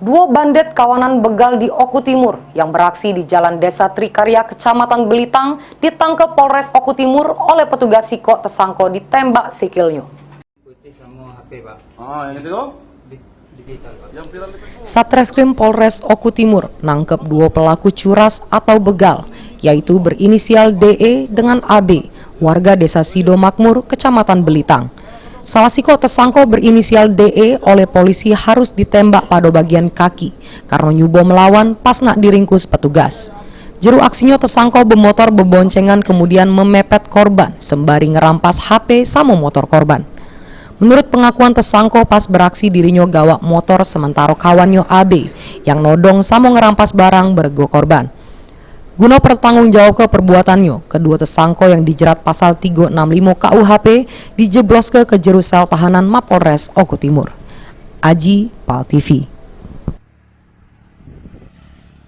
Dua bandet kawanan begal di Oku Timur yang beraksi di Jalan Desa Trikarya, Kecamatan Belitang, ditangkap Polres Oku Timur oleh petugas Siko tersangka ditembak sikilnya. Satreskrim Polres Oku Timur nangkep dua pelaku curas atau begal, yaitu berinisial DE dengan AB, warga Desa Sido Makmur, Kecamatan Belitang. Salah siko tersangka berinisial DE oleh polisi harus ditembak pada bagian kaki karena nyubo melawan pas nak diringkus petugas. Jeru aksinya tersangka bermotor beboncengan kemudian memepet korban sembari ngerampas HP sama motor korban. Menurut pengakuan tersangka pas beraksi dirinya gawak motor sementara kawannya AB yang nodong sama ngerampas barang berego korban. Guna bertanggung jawab ke perbuatannya, kedua tersangka yang dijerat pasal 365 KUHP dijeblos ke jeru sel tahanan Mapolres Oku Timur. Aji, PAL TV.